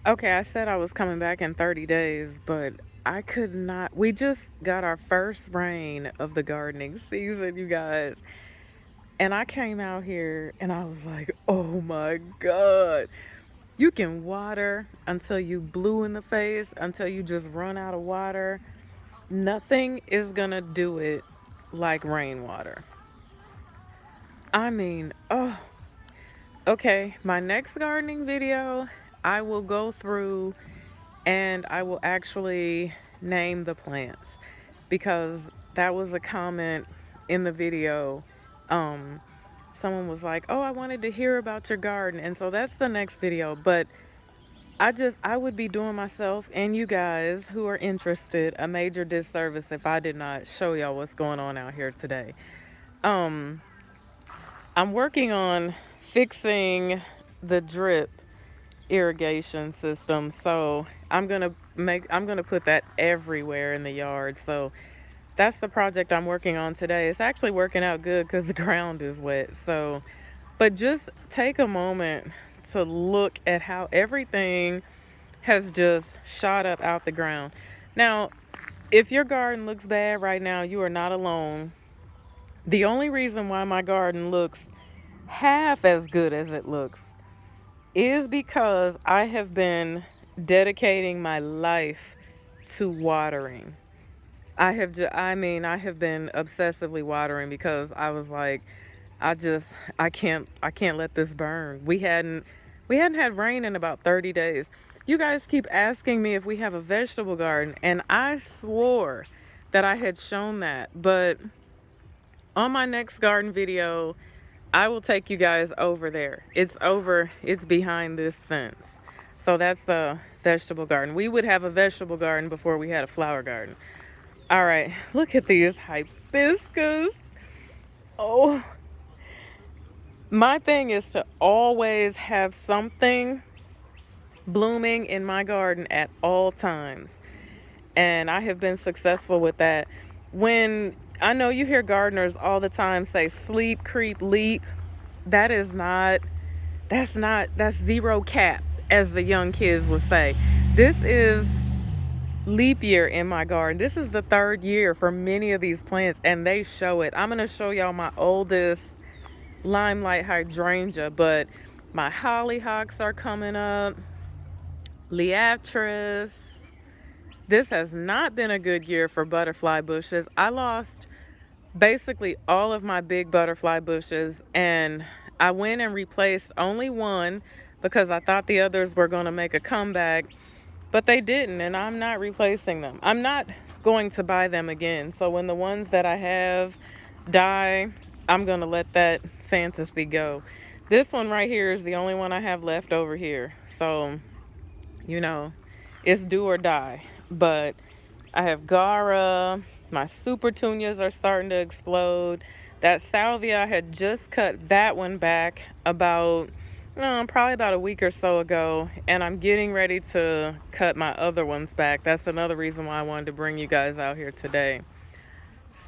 Okay, I said I was coming back in 30 days, but I could not. We just got our first rain of the gardening season, you guys. And I came out here and I was like, oh my God. You can water until you blue in the face, until you just run out of water. Nothing is gonna do it like rainwater. I mean, oh, okay. My next gardening video, I will go through and I will actually name the plants because that was a comment in the video. Um, Someone was like, "Oh, I wanted to hear about your garden," and so that's the next video. But I would be doing myself and you guys who are interested a major disservice if I did not show y'all what's going on out here today. Um, I'm working on fixing the drip irrigation system. So I'm gonna put that everywhere in the yard. So that's the project I'm working on today. It's actually working out good because the ground is wet. So, but just take a moment to look at how everything has just shot up out the ground. Now, if your garden looks bad right now, you are not alone. The only reason why my garden looks half as good as it looks is because I have been dedicating my life to watering. I have been obsessively watering because I was like, I can't let this burn. We hadn't had rain in about 30 days. You guys keep asking me if we have a vegetable garden, and I swore that I had shown that. But on my next garden video, I will take you guys over there. It's behind this fence. So that's a vegetable garden. We would have a vegetable garden before we had a flower garden. All right, look at these hibiscus. Oh, my thing is to always have something blooming in my garden at all times. And I have been successful with that. When I know you hear gardeners all the time say sleep, creep, leap, that is not that's zero cap, as the young kids would say. This is leap year in my garden. This is the third year for many of these plants, and they show it. I'm gonna show y'all my oldest limelight hydrangea, but my hollyhocks are coming up. Liatris. This has not been a good year for butterfly bushes. I lost basically all of my big butterfly bushes, and I went and replaced only one because I thought the others were going to make a comeback, but they didn't, and I'm not replacing them. I'm not going to buy them again. So when the ones that I have die, I'm going to let that fantasy go. This one right here is the only one I have left over here. So, you know, it's do or die. But I have Gara. My super tunias are starting to explode. That salvia, I had just cut that one back about, probably about a week or so ago. And I'm getting ready to cut my other ones back. That's another reason why I wanted to bring you guys out here today.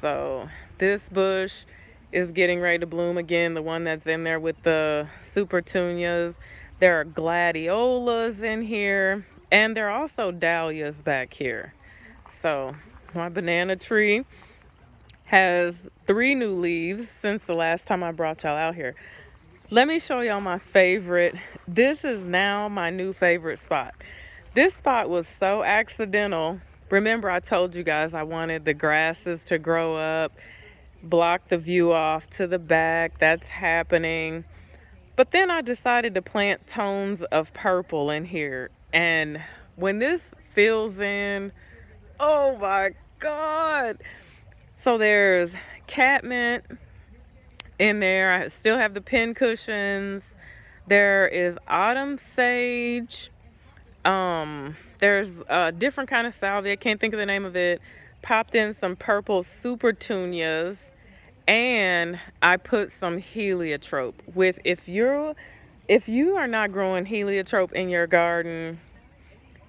So this bush is getting ready to bloom again. The one that's in there with the super tunias. There are gladiolas in here. And there are also dahlias back here. So my banana tree has 3 new leaves since the last time I brought y'all out here. Let me show y'all my favorite. This is now my new favorite spot. This spot was so accidental. Remember, I told you guys I wanted the grasses to grow up, block the view off to the back. That's happening. But then I decided to plant tones of purple in here. And when this fills in, oh my God. So there's catmint in there. I still have the pin cushions. There is autumn sage. There's a different kind of salvia. I can't think of the name of it. Popped in some purple super tunias, and I put some heliotrope. With if you are not growing heliotrope in your garden,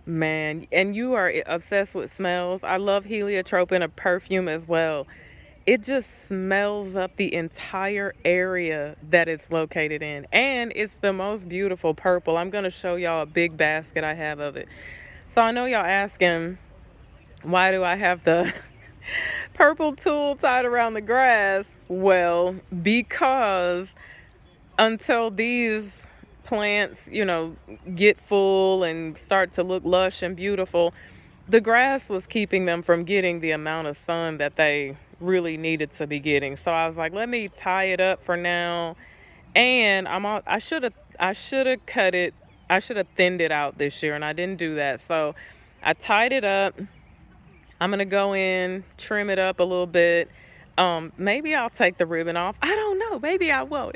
man, and you are obsessed with smells, I love heliotrope in a perfume as well. it just smells up the entire area that it's located in. And it's the most beautiful purple. I'm going to show y'all a big basket I have of it. So I know y'all asking, why do I have the purple tulle tied around the grass? Well, because until these plants, get full and start to look lush and beautiful, the grass was keeping them from getting the amount of sun that they really needed to be getting. So I was like, let me tie it up for now. And I should have cut it. I should have thinned it out this year, and I didn't do that. So I tied it up. I'm gonna go in, trim it up a little bit. Maybe I'll take the ribbon off. I don't know. Maybe I won't.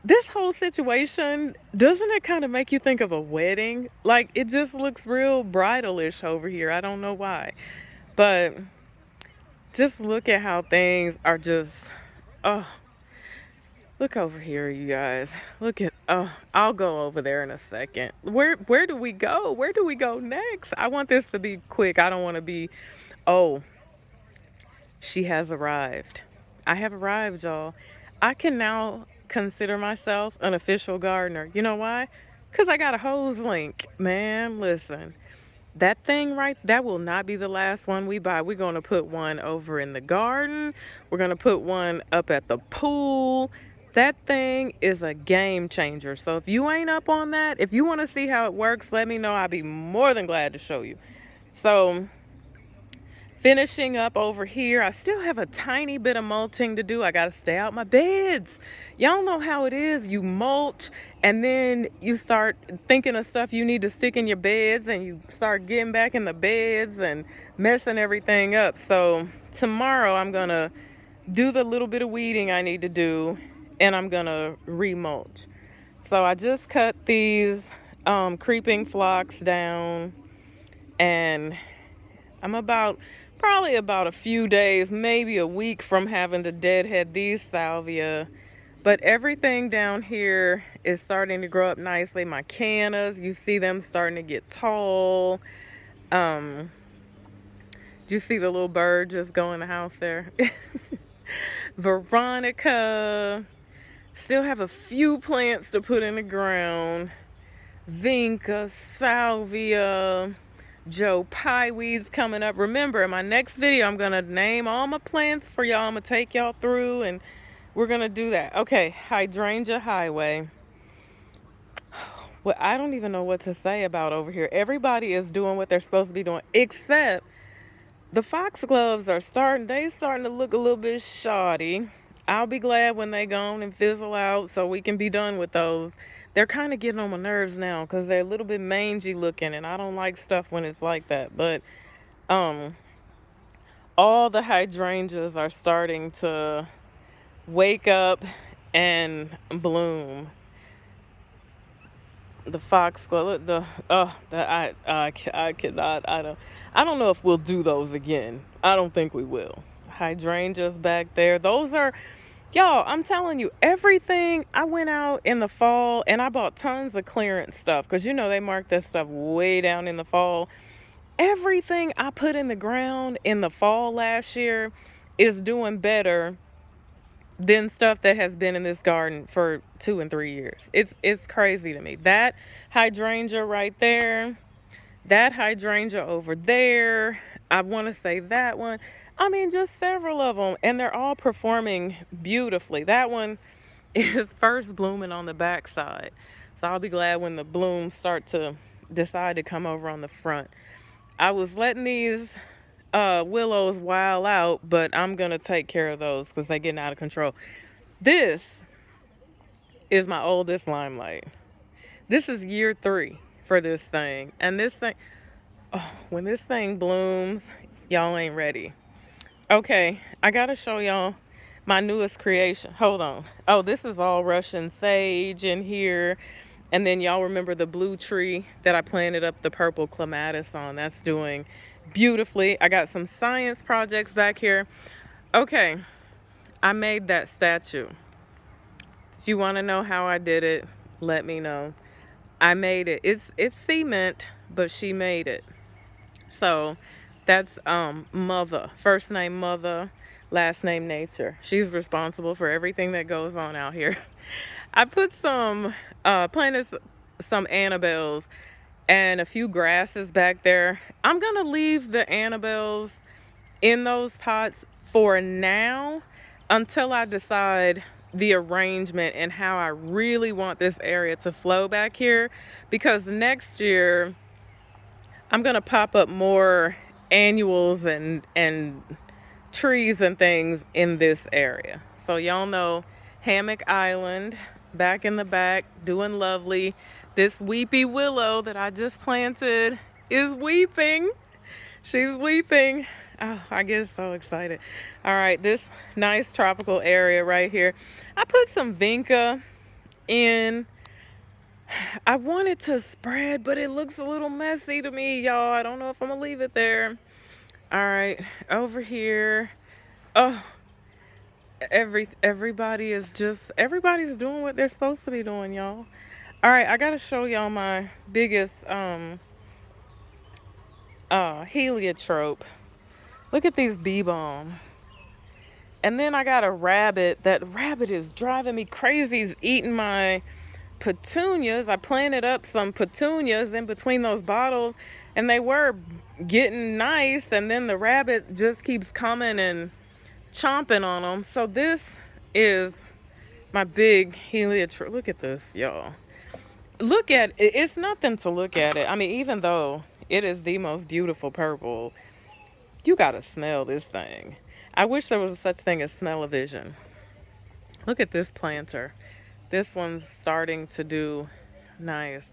This whole situation, doesn't it kind of make you think of a wedding? Like, it just looks real bridal-ish over here. I don't know why. But just look at how things are just, oh, look over here, you guys. Look at, oh, I'll go over there in a second. Where do we go? Where do we go next? I want this to be quick. I don't want to be, oh, she has arrived. I have arrived, y'all. I can now consider myself an official gardener. You know why? Because I got a hose link. Man, listen. That thing that will not be the last one we buy. We're going to put one over in the garden. We're going to put one up at the pool. That thing is a game changer. So if you ain't up on that, if you want to see how it works, let me know. I'll be more than glad to show you. So finishing up over here, I still have a tiny bit of mulching to do. I got to stay out my beds. Y'all know how it is. You mulch and then you start thinking of stuff you need to stick in your beds, and you start getting back in the beds and messing everything up. So tomorrow I'm going to do the little bit of weeding I need to do, and I'm going to remulch. So I just cut these creeping phlox down, and I'm probably about a few days, maybe a week from having to deadhead these salvia. But everything down here is starting to grow up nicely. My cannas, you see them starting to get tall. You see the little bird just go in the house there? Veronica. Still have a few plants to put in the ground. Vinca, salvia, Joe Pye weeds coming up. Remember, in my next video, I'm going to name all my plants for y'all. I'm going to take y'all through, and we're going to do that. Okay, Hydrangea Highway. Well, I don't even know what to say about over here. Everybody is doing what they're supposed to be doing, except the foxgloves are starting to look a little bit shoddy. I'll be glad when they gone and fizzle out so we can be done with those. They're kind of getting on my nerves now because they're a little bit mangy looking, and I don't like stuff when it's like that. But all the hydrangeas are starting to wake up and bloom. The foxglove, I cannot. I don't know if we'll do those again. I don't think we will. Hydrangeas back there. Those are, y'all, I'm telling you, everything. I went out in the fall and I bought tons of clearance stuff because they mark that stuff way down in the fall. Everything I put in the ground in the fall last year is doing better than stuff that has been in this garden for 2 and 3 years. It's crazy to me. That hydrangea right there, that hydrangea over there, I want to say that one. I mean, just several of them, and they're all performing beautifully. That one is first blooming on the back side, so I'll be glad when the blooms start to decide to come over on the front. I was letting these willows wild out, but I'm gonna take care of those because they're getting out of control. This is my oldest limelight. This is year 3 for this thing, and this thing, oh, when this thing blooms, y'all ain't ready. Okay, I gotta show y'all my newest creation. Hold on. Oh, this is all Russian sage in here. And then y'all remember the blue tree that I planted up the purple clematis on. That's doing beautifully. I got some science projects back here. Okay, I made that statue. If you want to know how I did it, let me know. I made it. It's cement, but she made it. So that's Mother, first name Mother. last name Nature. She's responsible for everything that goes on out here. I put planted some Annabelles and a few grasses back there. I'm gonna leave the Annabelles in those pots for now until I decide the arrangement and how I really want this area to flow back here, because next year I'm gonna pop up more annuals and trees and things in this area. So y'all know Hammock Island back in the back doing lovely. This weepy willow that I just planted is weeping. She's weeping. Oh, I get so excited. All right, this nice tropical area right here. I put some vinca in. I want it to spread, but it looks a little messy to me, y'all. I don't know if I'm gonna leave it there. All right, over here. Oh, everybody's doing what they're supposed to be doing, y'all. All right, I gotta show y'all my biggest heliotrope. Look at these bee balm. And then I got a rabbit. That rabbit is driving me crazy. He's eating my petunias. I planted up some petunias in between those bottles, and they were getting nice, and then the rabbit just keeps coming and chomping on them. So this is my big heliotrope. Look at this, y'all. Look at it. It's nothing to look at it. I mean, even though it is the most beautiful purple, you gotta smell this thing. I wish there was such thing as smell-o-vision. Look at this planter. This one's starting to do nice.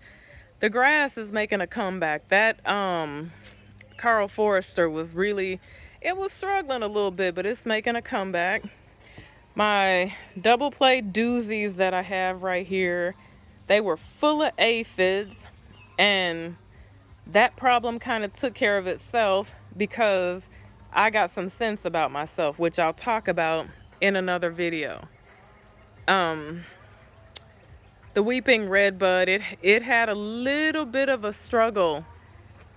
The grass is making a comeback. That Carl Forrester was struggling a little bit, but it's making a comeback. My double play doozies that I have right here, they were full of aphids, and that problem kind of took care of itself because I got some sense about myself, which I'll talk about in another video. The weeping redbud, it had a little bit of a struggle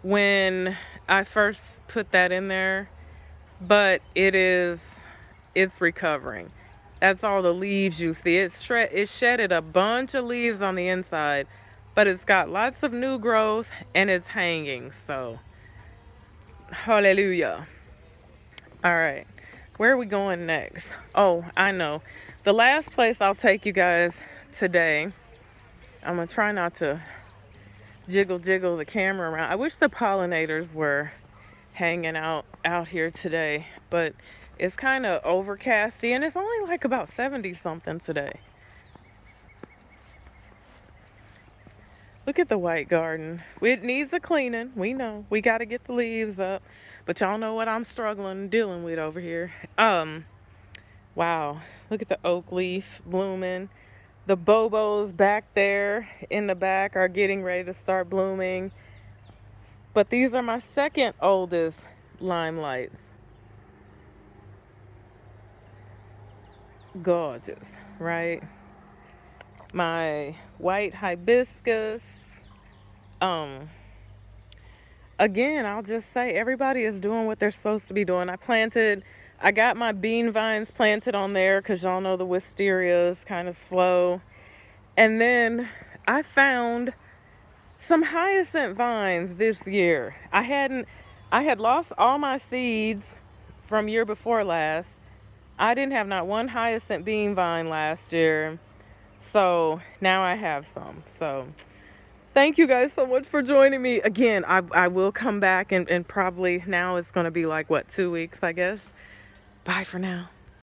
when I first put that in there, but it's recovering. That's all the leaves you see. It shedded a bunch of leaves on the inside, but it's got lots of new growth and it's hanging. So hallelujah. All right, where are we going next? Oh, I know. The last place I'll take you guys today, I'm gonna try not to jiggle the camera around. I wish the pollinators were hanging out here today, but it's kind of overcasty and it's only like about 70 something today. Look at the white garden. It needs a cleaning. We know we got to get the leaves up, but y'all know what I'm dealing with over here. Wow, look at the oak leaf blooming. The bobos back there in the back are getting ready to start blooming. But these are my second oldest limelights. Gorgeous, right? My white hibiscus. Again, I'll just say everybody is doing what they're supposed to be doing. I got my bean vines planted on there because y'all know the wisteria is kind of slow. And then I found some hyacinth vines this year. I had lost all my seeds from year before last. I didn't have not one hyacinth bean vine last year. So now I have some. So thank you guys so much for joining me. Again, I will come back and probably now it's going to be like, 2 weeks, I guess. Bye for now.